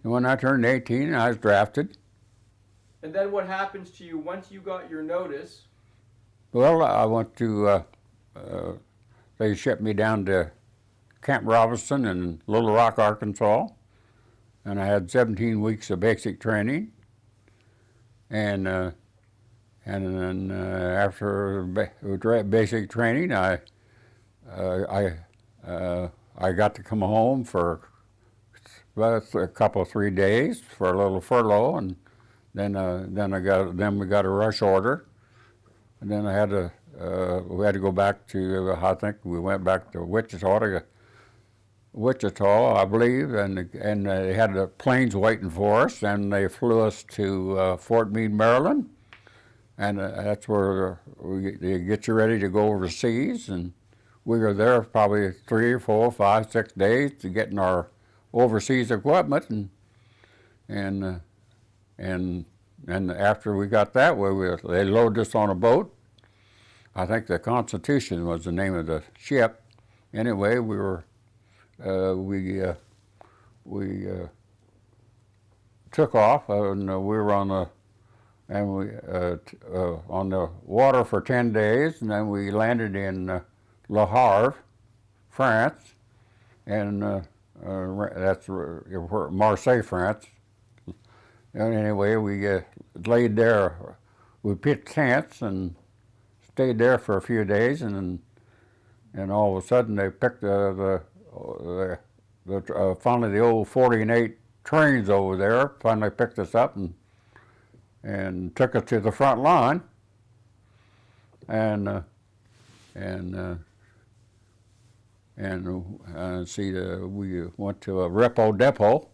And when I turned 18, I was drafted. And then what happens to you once you got your notice? Well, I went to, uh, they shipped me down to Camp Robinson in Little Rock, Arkansas, and I had 17 weeks of basic training. And then after basic training, I got to come home for a couple of 3 days for a little furlough, and then we got a rush order, and then we had to go back to I think we went back to Wichita, I believe, and they had the planes waiting for us, and they flew us to Fort Meade, Maryland, and that's where they get you ready to go overseas. And we were there probably 3, 4, 5, 6 days to getting our overseas equipment, and uh, and and after we got that way, they loaded us on a boat. I think the Constitution was the name of the ship. Anyway, we took off, and we were on the water for 10 days, and then we landed in Le Havre, France, and that's Marseille, France. And anyway, we laid there. We pitched tents and stayed there for a few days, and all of a sudden they picked finally the old 40 and 8 trains over there finally picked us up and took us to the front line, and we went to a repo depot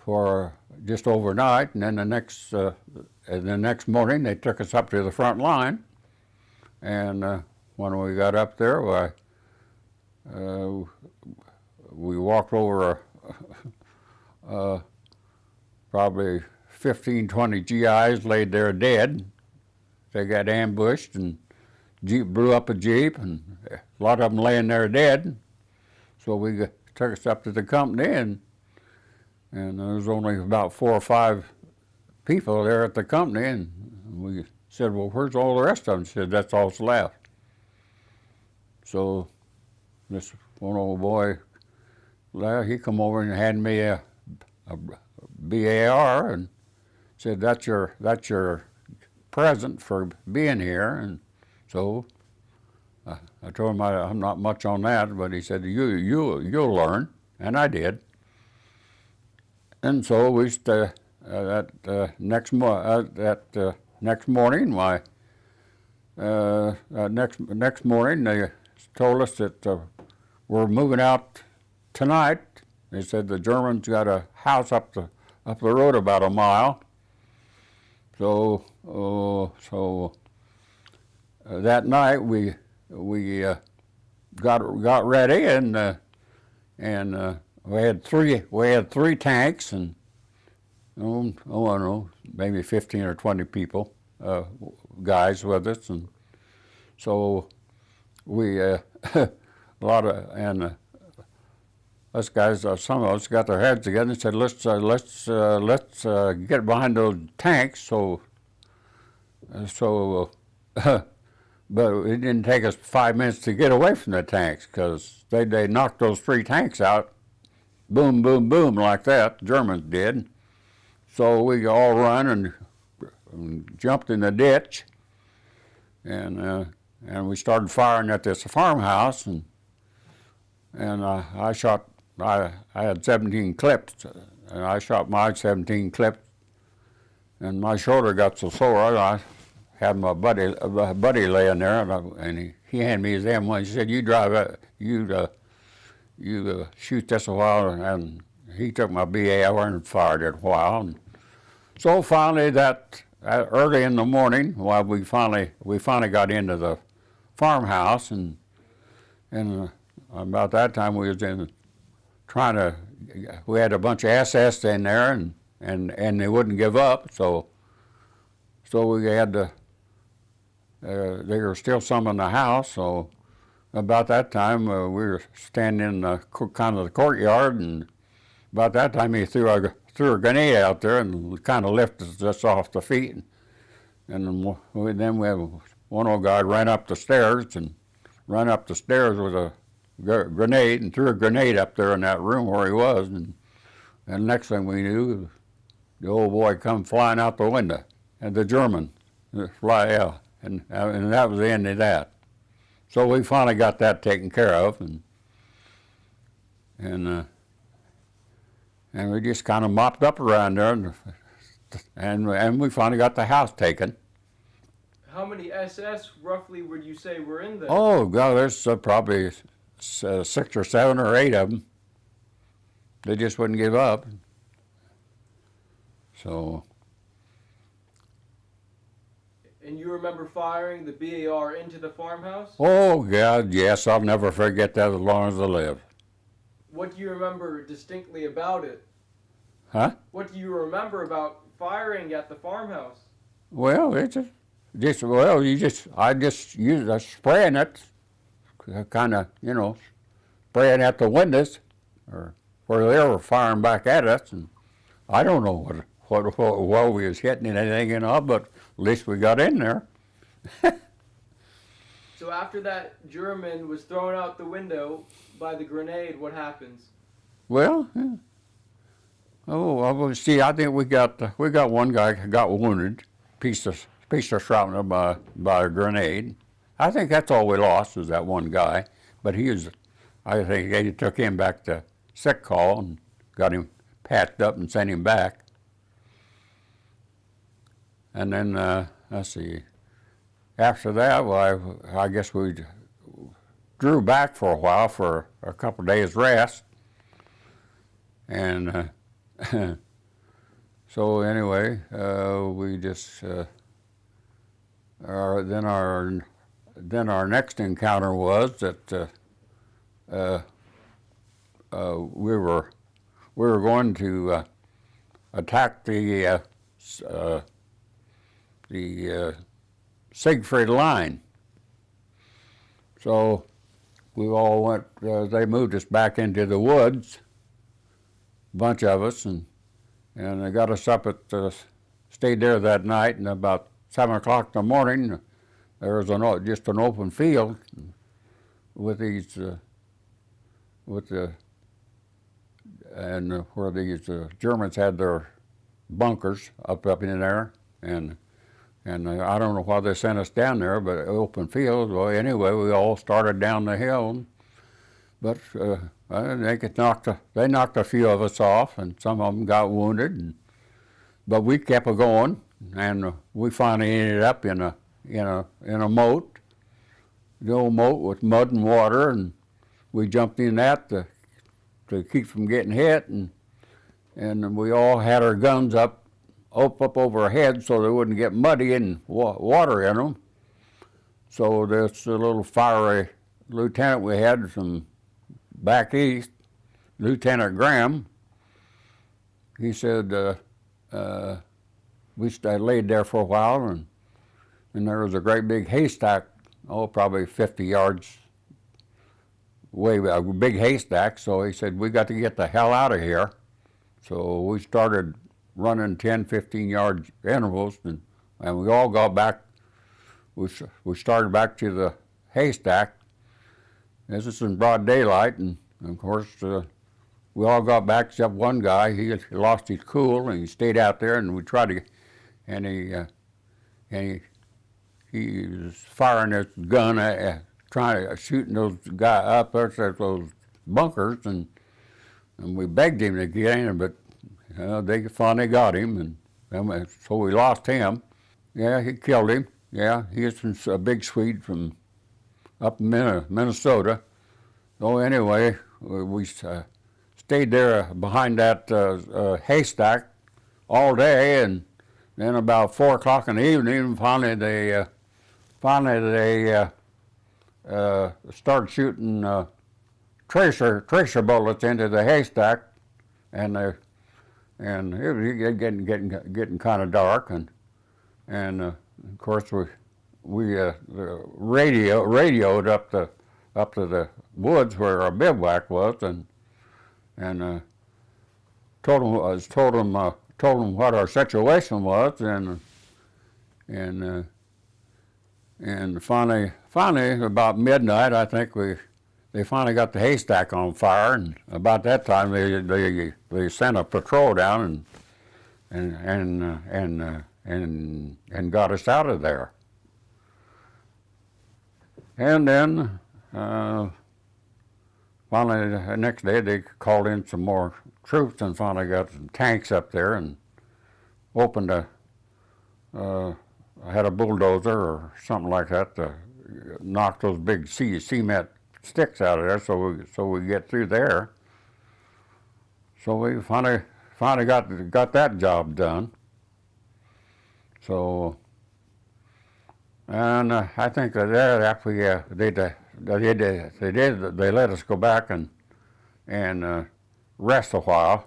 for just overnight, and then the next morning they took us up to the front line, and when we got up there, we walked over probably 15, 20 GIs laid there dead. They got ambushed, and Jeep blew up a Jeep, and a lot of them laying there dead. So we took us up to the company, and there was only about 4 or 5 people there at the company, and we said, well, where's all the rest of them? She said, that's all that's left. So this one old boy, he come over and handed me a BAR and said, that's your present for being here. And so I told him I'm not much on that, but he said, you'll learn, and I did. And so next morning, next morning they told us that we're moving out tonight. They said the Germans got a house up the road about a mile. So that night we got ready, and we had three tanks, and I don't know, maybe 15 or 20 people, guys with us, and so we a lot of us guys, some of us got their heads together and said, let's get behind those tanks. So but it didn't take us 5 minutes to get away from the tanks, because they knocked those 3 tanks out, boom, boom, boom, like that. The Germans did. So we all run and jumped in the ditch, and we started firing at this farmhouse, and I had 17 clips, and I shot my 17 clips, and my shoulder got so sore. I had my buddy laying there, and he handed me his M1. He said, "You drive it, you shoot this a while," and he took my BAR and fired it a while. And so finally, early in the morning, we finally got into the farmhouse, and about that time we was we had a bunch of SS in there, and they wouldn't give up, so we had to. There were still some in the house, so about that time we were standing in kind of the courtyard, and about that time he threw a grenade out there and kind of lifted us off the feet. And then we have one old guy ran up the stairs with a grenade and threw a grenade up there in that room where he was. And next thing we knew, the old boy come flying out the window, and the German fly out, and that was the end of that. So we finally got that taken care of, and we just kind of mopped up around there, and we finally got the house taken. How many SS roughly would you say were in there? Oh God, there's probably 6 or 7 or 8 of them. They just wouldn't give up. So. And you remember firing the BAR into the farmhouse? Oh God, yes, I'll never forget that as long as I live. What do you remember distinctly about it? Huh? What do you remember about firing at the farmhouse? Well, I just used a spraying it, kind of, spraying at the windows, or where they were firing back at us, and I don't know what we was hitting anything, but at least we got in there. So after that German was thrown out the window by the grenade, what happens? Well, see, I think we got one guy who got wounded, piece of shrapnel by a grenade. I think that's all we lost was that one guy, but I think they took him back to sick call and got him patched up and sent him back. And then, let's see, after that, well, I guess we drew back for a while for a couple of days rest. And so anyway, we just, then our next encounter was that we were going to attack the Siegfried line. So we all went, they moved us back into the woods, a bunch of us, and they got us up stayed there that night, and about 7 o'clock in the morning, there was just an open field with these, where these Germans had their bunkers up in there, and I don't know why they sent us down there, but open field. Well, anyway, we all started down the hill, but they knocked a few of us off, and some of them got wounded. But we kept going, and we finally ended up in a moat, the old moat with mud and water, and we jumped in that to keep from getting hit, and we all had our guns up over our heads so they wouldn't get muddy and water in them. So this little fiery lieutenant we had from back east, Lieutenant Graham, he said, we laid there for a while, and there was a great big haystack, probably 50 yards away, a big haystack. So he said, we got to get the hell out of here. So we started running 10, 15-yard intervals, and we all got back. We started back to the haystack. This is in broad daylight, and of course, we all got back except one guy. He lost his cool, and he stayed out there, and we tried to, and he was firing his gun, trying to shooting those guys up there at those bunkers, and we begged him to get in, but they finally got him, and so we lost him. Yeah, he killed him. Yeah, he was from a big Swede from up in Minnesota. So anyway, we stayed there behind that haystack all day, and then about 4 o'clock in the evening, finally they started shooting tracer bullets into the haystack, and it was getting kind of dark, and of course we radioed up to the woods where our bivouac was, and told them what our situation was, and finally about midnight, I think they finally got the haystack on fire, and about that time they sent a patrol down and got us out of there. And then finally the next day they called in some more troops and finally got some tanks up there and opened had a bulldozer or something like that to knock those big cement sticks out of there so we get through there. So we finally got that job done. So, and I think that there after they let us go back and rest a while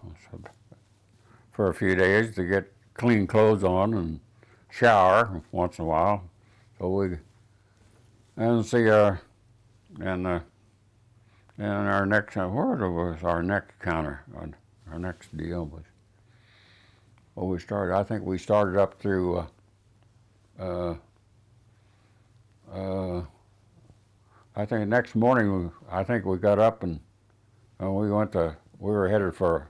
for a few days to get clean clothes on and shower once in a while. So we and see and our next where was our next counter? Our next deal was. Well, we started. I think we started up through. I think next morning. I think we got up and we were headed for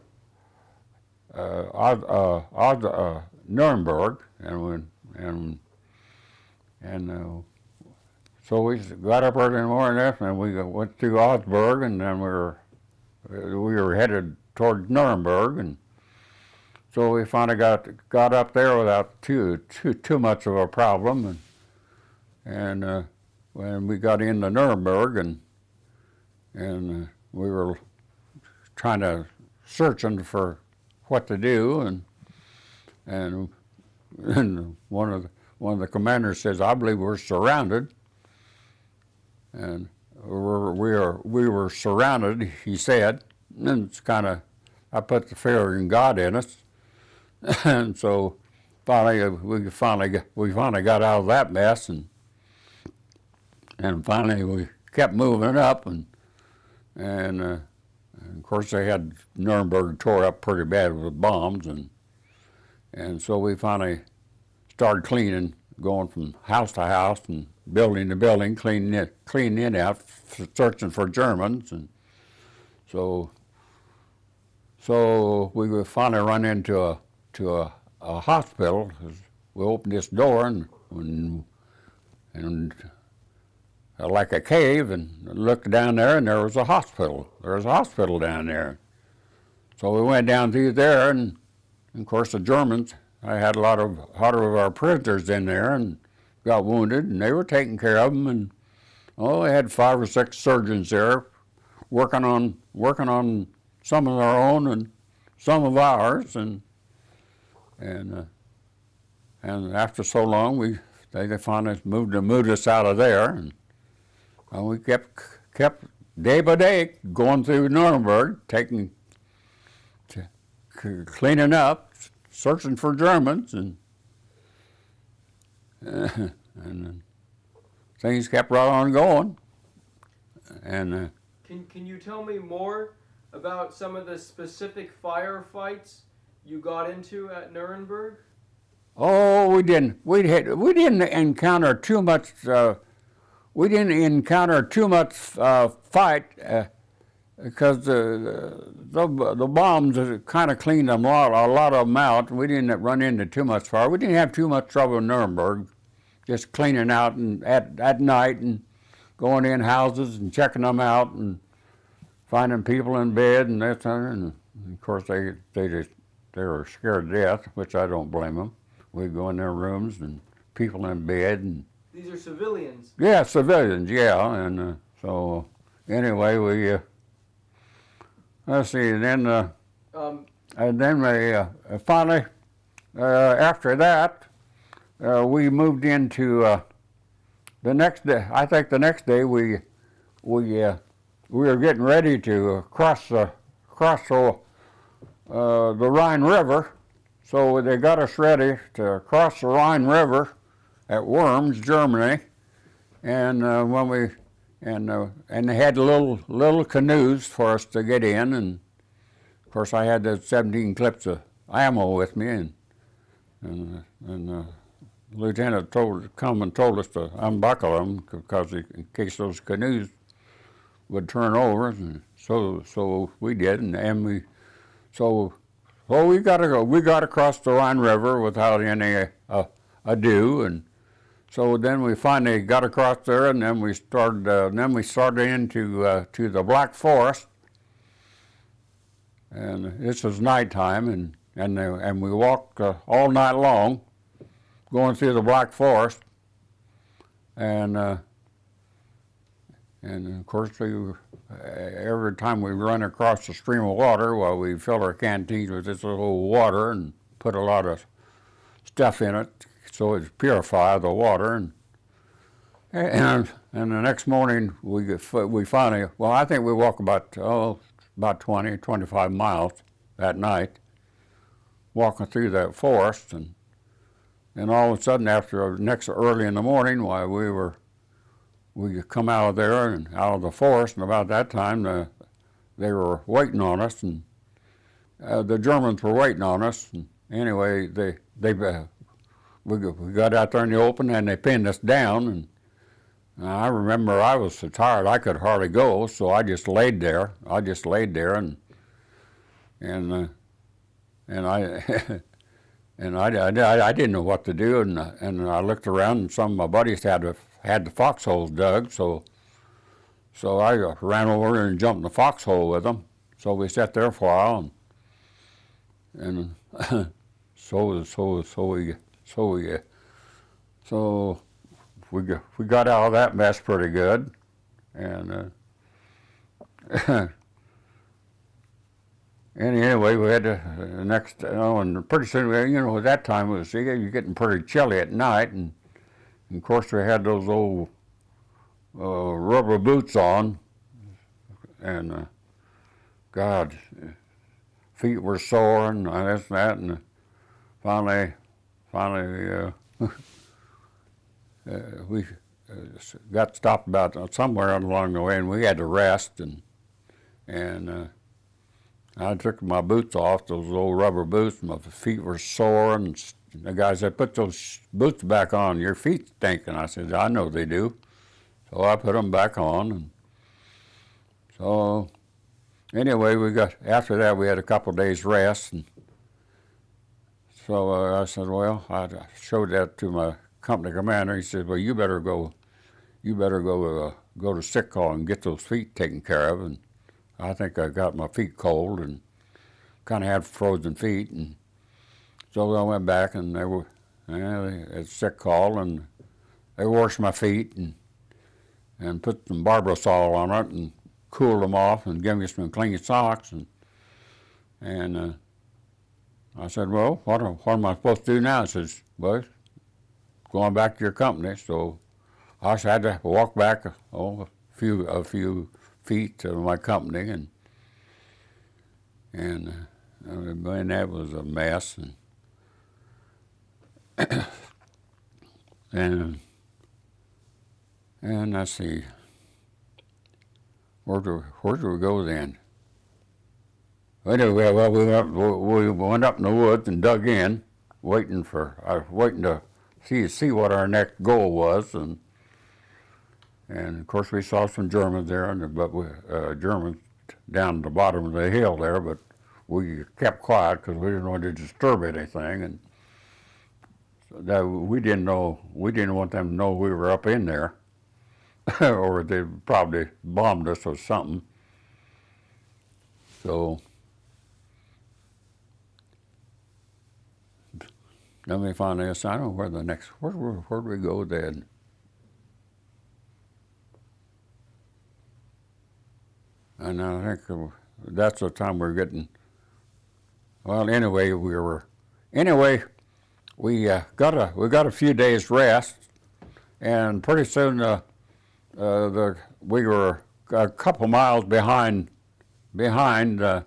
Nuremberg, so we got up early in the morning and we went through Augsburg, and then we were headed toward Nuremberg, and so we finally got up there without too much of a problem, and when we got into Nuremberg, and we were searching for what to do, and one of the commanders says, "I believe we're surrounded," and we were surrounded. He said, and it's kind of I put the fear in God in us. And so we finally got out of that mess, and finally we kept moving up, and of course they had Nuremberg tore up pretty bad with bombs, and so we finally started cleaning, going from house to house and building to building, cleaning it out, searching for Germans, and so we would finally run into a hospital. We opened this door and like a cave, and looked down there, and there was a hospital. There was a hospital down there. So we went down through there, and of course the Germans. I had a lot of our prisoners in there, and got wounded, and they were taking care of them. And they had 5 or 6 surgeons there, working on some of their own and some of ours, and after so long, they finally moved us out of there, and we kept day by day going through Nuremberg, cleaning up, searching for Germans, and things kept right on going. And can you tell me more about some of the specific firefights you got into at Nuremberg? Oh, we didn't. We didn't encounter too much. Fight because the bombs kind of cleaned them a lot of them out. We didn't run into too much fire. We didn't have too much trouble in Nuremberg, just cleaning out and at night and going in houses and checking them out and finding people in bed and that and of course they were scared to death, which I don't blame them. We'd go in their rooms and people in bed and. These are civilians. Yeah, civilians. Yeah, and so anyway, we let's see. Then and then we finally after that we moved into the next day. I think the next day we were getting ready to cross the Rhine River, so they got us ready to cross the Rhine River at Worms, Germany, and and they had little canoes for us to get in, and Of course, I had those 17 clips of ammo with me, and the lieutenant told us to unbuckle them because in case those canoes would turn over, and so we did, and we got across the Rhine River without any ado, and so then we finally got across there, and then we started into to the Black Forest, and this was nighttime, and we walked all night long, going through the Black Forest, and of course every time we run across a stream of water, well, we fill our canteens with this little water and put a lot of stuff in it so it purify the water, and the next morning we finally, well, I think we walked about 20, 25 miles that night, walking through that forest, and all of a sudden, after early in the morning, why we come out of there and out of the forest, and about that time they were waiting on us, and the Germans were waiting on us. And anyway, we got out there in the open, and they pinned us down. And I remember I was so tired I could hardly go, so I just laid there. And I and I didn't know what to do, and I looked around, and some of my buddies had the foxholes dug, so I ran over and jumped in the foxhole with them. So we sat there for a while, and we got out of that mess pretty good, and and anyway, we had to and pretty soon, at that time you're getting pretty chilly at night, and of course we had those old rubber boots on, and God, feet were sore and this and that, and finally we got stopped about somewhere along the way, and we had to rest, and I took my boots off, those old rubber boots. My feet were sore, and the guy said, "Put those boots back on. Your feet stink." And I said, "I know they do." So I put them back on, and so anyway, after that we had a couple of days rest, and so I said, well, I showed that to my company commander. He said, "Well, you better go to sick call and get those feet taken care of." And I think I got my feet cold and kind of had frozen feet, and so I went back, and they were at sick call, and they washed my feet and put some Barbasol on it and cooled them off and gave me some clean socks, and I said, "Well, what am I supposed to do now?" He says, "Well, going back to your company." So I just had to walk back a few feet to my company, and that was a mess, and let's see, where do we go then? Anyway, well, we went up in the woods and dug in, waiting to see what our next goal was, and of course we saw some Germans there, Germans down at the bottom of the hill there, but we kept quiet because we didn't want to disturb anything, and that we didn't want them to know we were up in there, or they probably bombed us or something. So then we finally decided, I don't know where do we go then? And I think that's the time we're getting. Well, anyway, we got a few days rest, and pretty soon we were a couple miles behind. The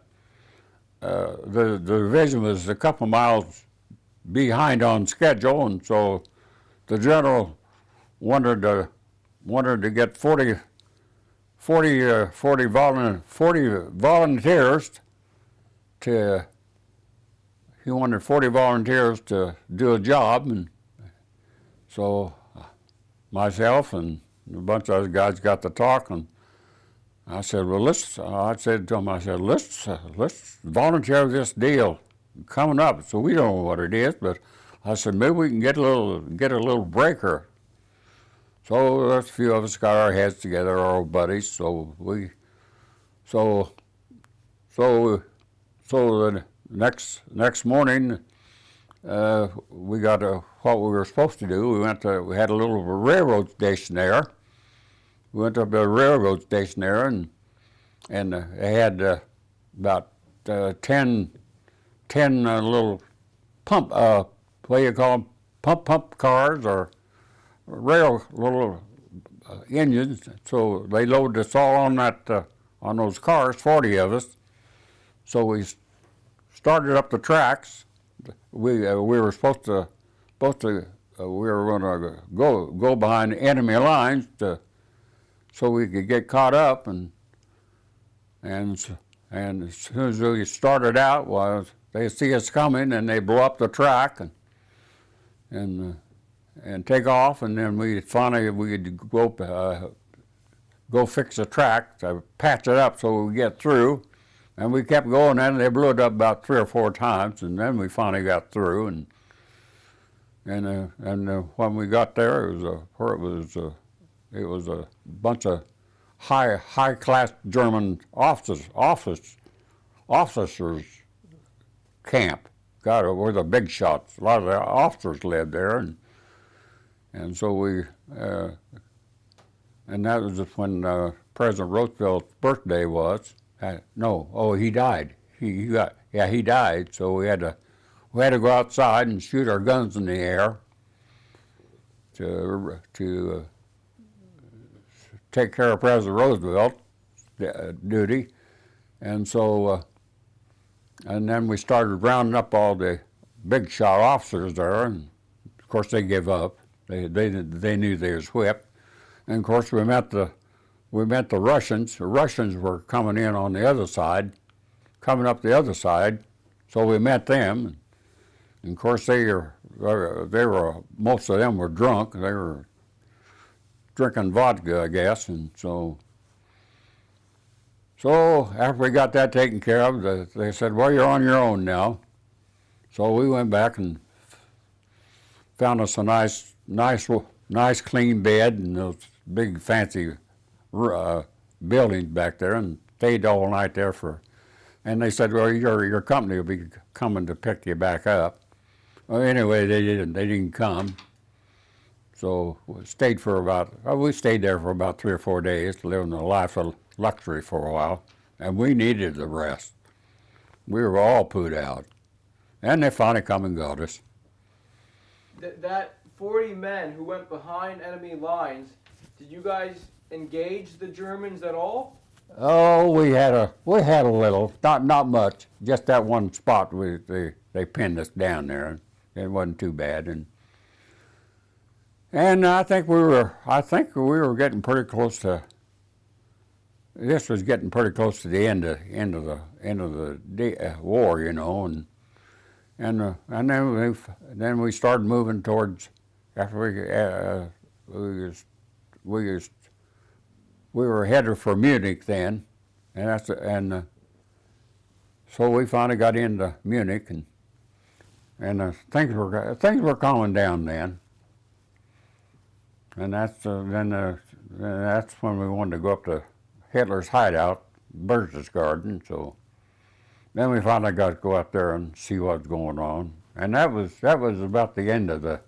division was a couple miles behind on schedule, and so the general wanted to get 40 volunteers he wanted 40 volunteers to do a job, and so myself and a bunch of other guys got to talking. I said, well, I said to him, I said, let's volunteer this deal coming up. So we don't know what it is, but I said, maybe we can get a little breaker. So a few of us got our heads together, our old buddies. So the next morning, we got what we were supposed to do. We had a little railroad station there. We went up to the railroad station there, and they had about 10 little pump, what do you call them, pump cars or little engines. So they loaded us all on those cars, 40 of us. So we started up the tracks. We were supposed to we were going to go behind enemy lines so we could get caught up, and as soon as we started out, well, they see us coming and they blow up the track and take off, and then we'd go fix the track to patch it up so we get through. And we kept going, and they blew it up about 3 or 4 times, and then we finally got through. And when we got there, it was a bunch of high class German officers camp. God, we're the big shots. A lot of the officers lived there, and so we and that was just when President Roosevelt's birthday was. He died. He died. So we had to go outside and shoot our guns in the air to take care of President Roosevelt duty, and so and then we started rounding up all the big shot officers there, and of course they gave up. They knew they was whipped, and of course we met the Russians. The Russians were coming in on the other side, coming up the other side, so we met them. And of course they were most of them were drunk. They were drinking vodka, I guess, and so after we got that taken care of, they said, well, you're on your own now. So we went back and found us a nice clean bed and those big fancy buildings back there, and stayed all night there and they said, well, your company will be coming to pick you back up. Well, anyway, they didn't come. So we stayed there for about 3 or 4 days, living a life of luxury for a while, and we needed the rest. We were all pooed out, and they finally come and got us. That 40 men who went behind enemy lines, did you guys engage the Germans at all? Oh, we had a little, not much, just that one spot. They pinned us down there. It wasn't too bad, and I think we were getting pretty close to. This was getting pretty close to the end of the war, you know, and then we started moving towards after we were headed for Munich then, and so we finally got into Munich, and things were calming down then. And that's when we wanted to go up to Hitler's hideout, Berchtesgaden. So then we finally got to go up there and see what's going on, and that was about the end of the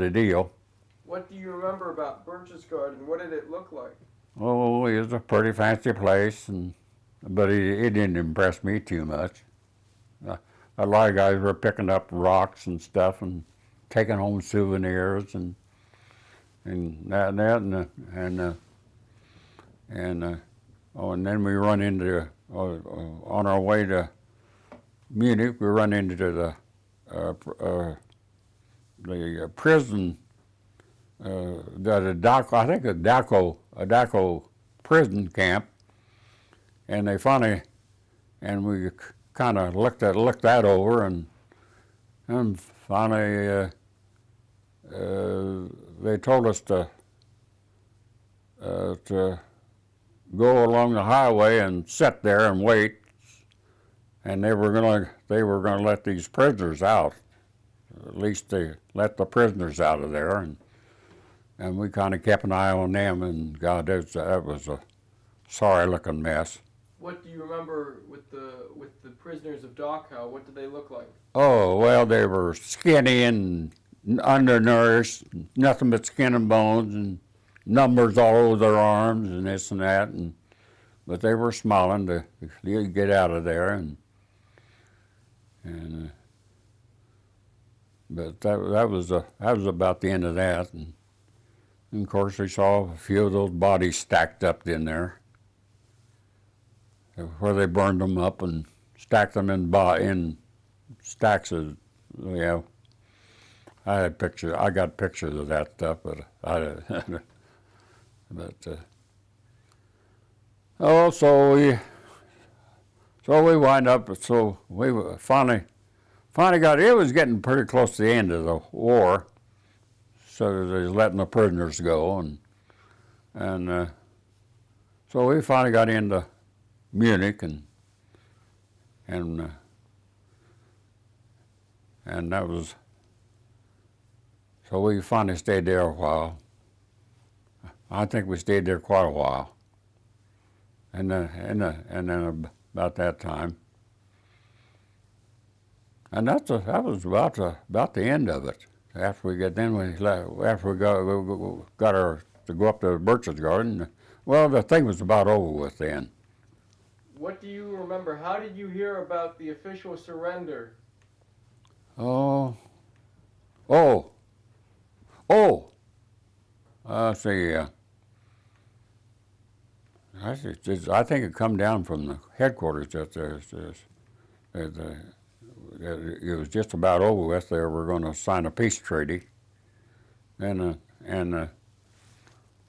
deal. What do you remember about Berchtesgaden? What did it look like? Oh, it was a pretty fancy place, but it didn't impress me too much. A lot of guys were picking up rocks and stuff and taking home souvenirs and then we run into on our way to Munich. We run into the prison, the Dachau, I think a Dachau prison camp, and we kind of looked that over, and finally they told us to go along the highway and sit there and wait, and they were gonna let these prisoners out. At least they let the prisoners out of there, and we kind of kept an eye on them. And God, that was a sorry-looking mess. What do you remember with the prisoners of Dachau? What did they look like? Oh well, they were skinny and undernourished, nothing but skin and bones, and numbers all over their arms and this and that. But they were smiling to get out of there, but that was about the end of that. And of course, we saw a few of those bodies stacked up in there, where they burned them up and stacked them in stacks of, I got pictures of that stuff, but so we wind up. So we finally got. It was getting pretty close to the end of the war, so they was letting the prisoners go, and so we finally got into Munich, and that was. So we finally stayed there a while. I think we stayed there quite a while. And then about that time. And that was about the end of it. After we got to go up to Birch's Garden, well, the thing was about over with then. What do you remember? How did you hear about the official surrender? See, I think it come down from the headquarters that it was just about over with. They were going to sign a peace treaty,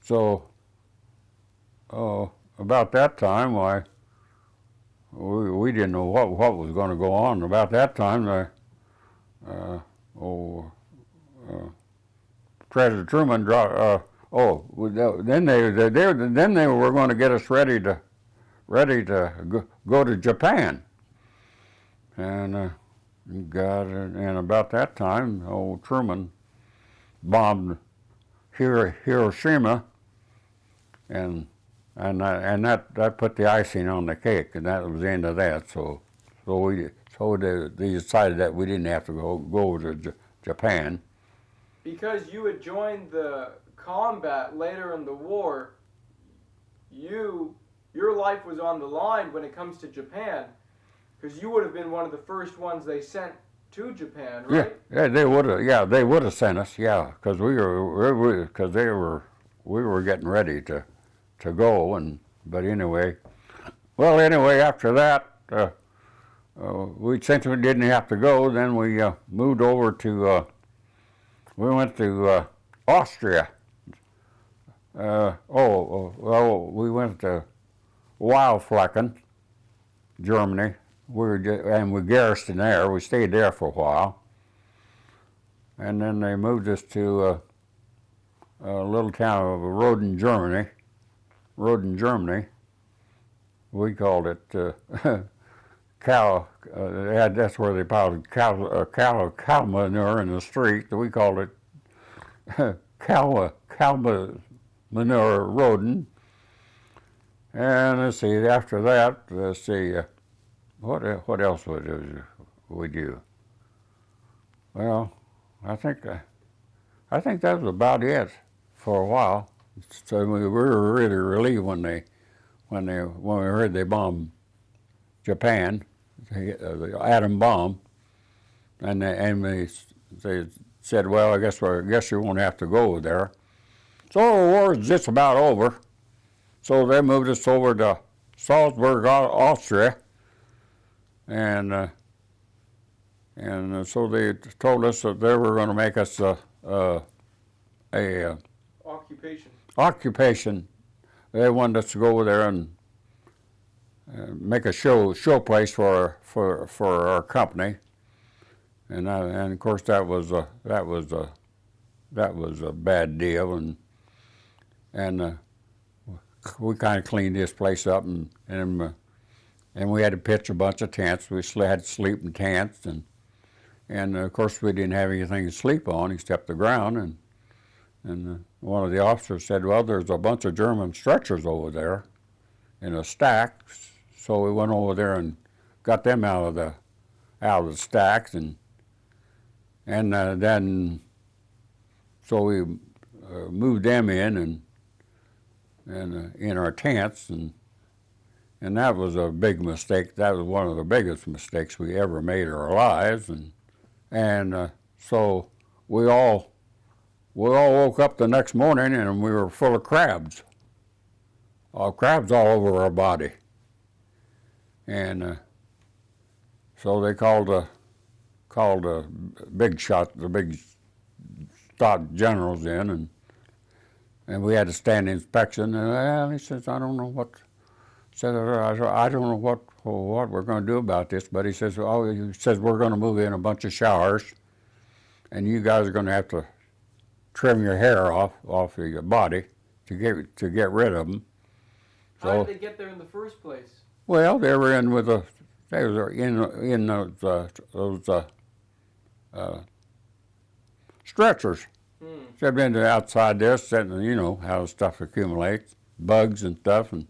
so about that time, we didn't know what was going to go on. About that time, President Truman then they were going to get us ready to go to Japan, and about that time, old Truman bombed Hiroshima, and that put the icing on the cake, and that was the end of that. So they decided that we didn't have to go to Japan. Because you had joined the combat later in the war, your life was on the line when it comes to Japan, because you would have been one of the first ones they sent to Japan, right? Yeah, they would have. Yeah, they would have sent us. Yeah, because we were getting ready to go, but anyway, after that, since we didn't have to go, then we moved over to. We went to Austria. We went to Weilflecken, Germany. We garrisoned there. We stayed there for a while, and then they moved us to a little town of Roden, Germany. We called it that's where they piled cow manure in the street. We called it cow manure Roden. And let's see, after that, what else would we do? Well, I think that was about it for a while. So we were really relieved when we heard they bombed Japan, the atom bomb, and they said, well, I guess you won't have to go there. So the war is just about over. So they moved us over to Salzburg, Austria, and so they told us that they were going to make us a Occupation. Occupation. They wanted us to go over there make a show place for our company, and of course that was a bad deal, and we kind of cleaned this place up, and we had to pitch a bunch of tents. We had to sleep in tents, and of course we didn't have anything to sleep on except the ground, and one of the officers said, well, there's a bunch of German stretchers over there in a stack. So we went over there and got them out of the stacks, and then so we moved them in in our tents, and that was a big mistake. That was one of the biggest mistakes we ever made in our lives, and so we all woke up the next morning and we were full of crabs. Crabs all over our body. And so they called the big shot, the big stock generals in, and we had to stand inspection. And he says, I don't know what we're going to do about this. But he says, we're going to move in a bunch of showers, and you guys are going to have to trim your hair off of your body to get rid of them. How did they get there in the first place? Well, they were in those stretchers. They've been outside there, sitting, you know how stuff accumulates, bugs and stuff. And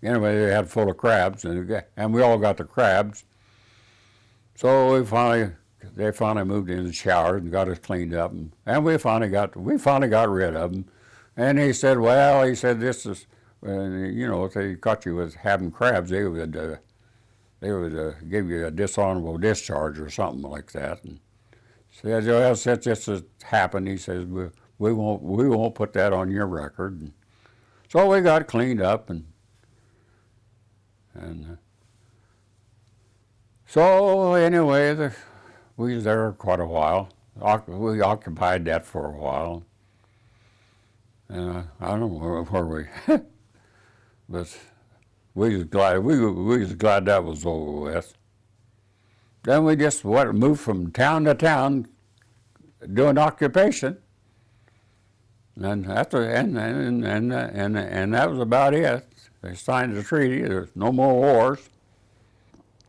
anyway, they had full of crabs, and we all got the crabs. So they finally moved in the shower and got us cleaned up, and we finally got rid of them. And he said, this is. If they caught you with having crabs, they would give you a dishonorable discharge or something like that. And said, well, since this has happened, he says, we won't put that on your record. And so we got cleaned up, and so anyway, we was there quite a while. We occupied that for a while, and I don't know where we. But we was glad that was over with. Then we just moved from town to town, doing occupation, and that was about it. They signed the treaty. There's no more wars.